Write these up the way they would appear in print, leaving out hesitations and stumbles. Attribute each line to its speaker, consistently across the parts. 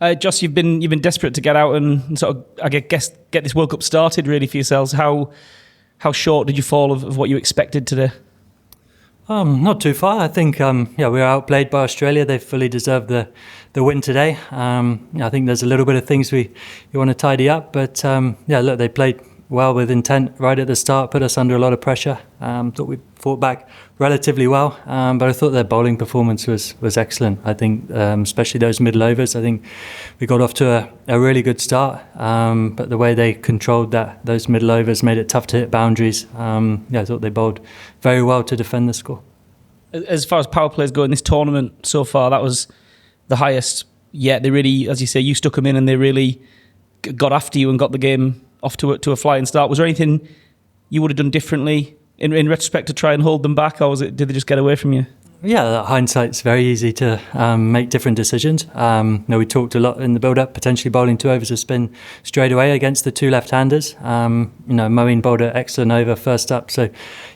Speaker 1: Jos, you've been desperate to get out and sort of, I guess, get this World Cup started really for yourselves. How short did you fall of what you expected today?
Speaker 2: Not too far. I think we were outplayed by Australia. They fully deserved the win today. I think there's a little bit of things we want to tidy up, but look, they played well with intent right at the start, put us under a lot of pressure. Thought we fought back relatively well, but I thought their bowling performance was excellent. I think especially those middle overs, I think we got off to a really good start, but the way they controlled those middle overs made it tough to hit boundaries. I thought they bowled very well to defend the score.
Speaker 1: As far as power plays go in this tournament so far, that was the highest yet. They really, as you say, you stuck them in and they really got after you and got the game off to a flying start. Was there anything you would have done differently in retrospect to try and hold them back, or did they just get away from you?
Speaker 2: Yeah, hindsight's very easy to make different decisions. We talked a lot in the build-up, potentially bowling 2 overs of spin straight away against the 2 left-handers. Moeen bowled an excellent over first up, so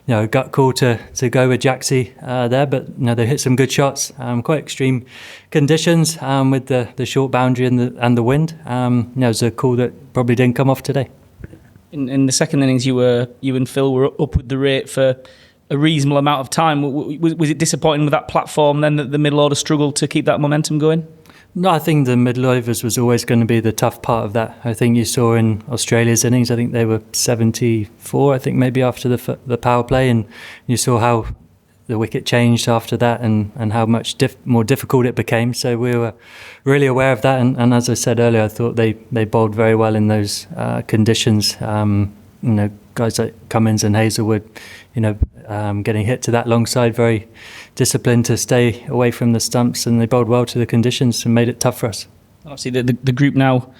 Speaker 2: gut call to go with Jaxie there. But they hit some good shots, quite extreme conditions with the short boundary and the wind. It was a call that probably didn't come off today.
Speaker 1: In the second innings, you and Phil were up with the rate for a reasonable amount of time. Was it disappointing with that platform then that the middle order struggled to keep that momentum going?
Speaker 2: No, I think the middle overs was always going to be the tough part of that. I think you saw in Australia's innings, I think they were 74, I think maybe after the power play, and you saw how the wicket changed after that and how much more difficult it became. So we were really aware of that, and as I said earlier, I thought they bowled very well in those conditions. Guys like Cummins and Hazelwood, getting hit to that long side, very disciplined to stay away from the stumps, and they bowled well to the conditions and made it tough for us.
Speaker 1: Obviously, the group now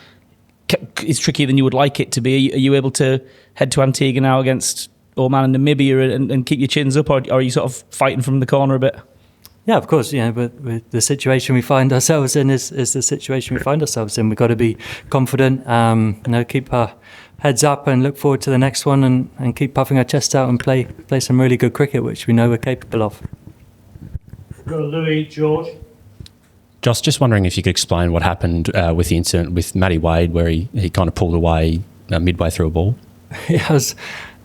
Speaker 1: is trickier than you would like it to be. Are you able to head to Antigua now against Oman and Namibia and keep your chins up, or are you sort of fighting from the corner a bit?
Speaker 2: Yeah, of course, but with the situation we find ourselves in is the situation we find ourselves in. We've got to be confident, keep our heads up and look forward to the next one and keep puffing our chest out and play some really good cricket, which we know we're capable of.
Speaker 3: Go to Louis, George.
Speaker 4: Jos, just wondering if you could explain what happened with the incident with Matty Wade, where he kind of pulled away midway through a ball.
Speaker 2: Yeah,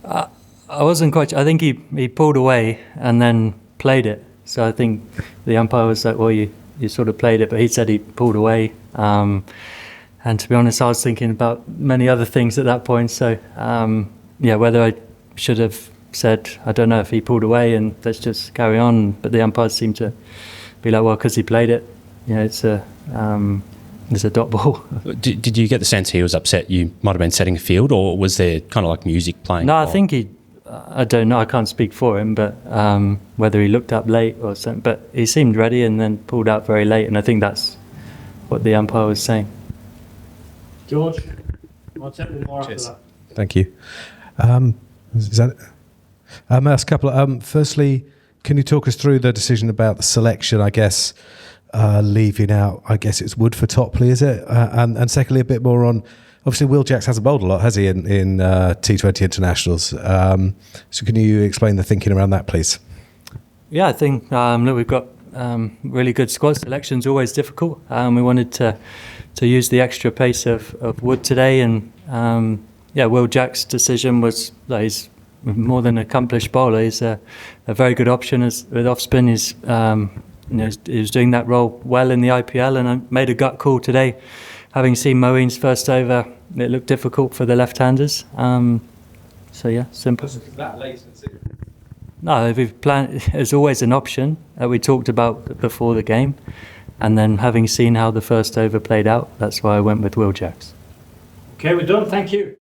Speaker 2: I wasn't quite. I think he pulled away and then played it. So I think the umpire was like, "Well, you sort of played it," but he said he pulled away. And to be honest, I was thinking about many other things at that point. So whether I should have said, I don't know, if he pulled away and let's just carry on. But the umpires seemed to be like, well, because he played it, it's a dot ball.
Speaker 4: Did you get the sense he was upset you might have been setting a field, or was there kind of like music playing?
Speaker 2: No, I think I don't know, I can't speak for him, but whether he looked up late or something, but he seemed ready and then pulled out very late, and I think that's what the umpire was saying.
Speaker 3: George, I'll take one more after that.
Speaker 5: Thank you. Is that it? I'll ask a couple. Firstly, can you talk us through the decision about the selection, I guess, leaving out, I guess it's Wood for Topley, is it? And secondly, a bit more on, obviously Will Jacks hasn't bowled a lot, has he, in T20 internationals? So can you explain the thinking around that, please?
Speaker 2: Yeah, I think we've got really good squad. Selection's always difficult. We wanted to use the extra pace of Wood today, and Will Jacks' decision was that he's more than an accomplished bowler. He's a very good option with off spin. He's he was doing that role well in the IPL, and I made a gut call today. Having seen Moeen's first over, it looked difficult for the left-handers. Simple.
Speaker 3: That late,
Speaker 2: No, we've planned. It's always an option that we talked about before the game, and then having seen how the first over played out, that's why I went with Will Jacks.
Speaker 3: Okay, we're done. Thank you.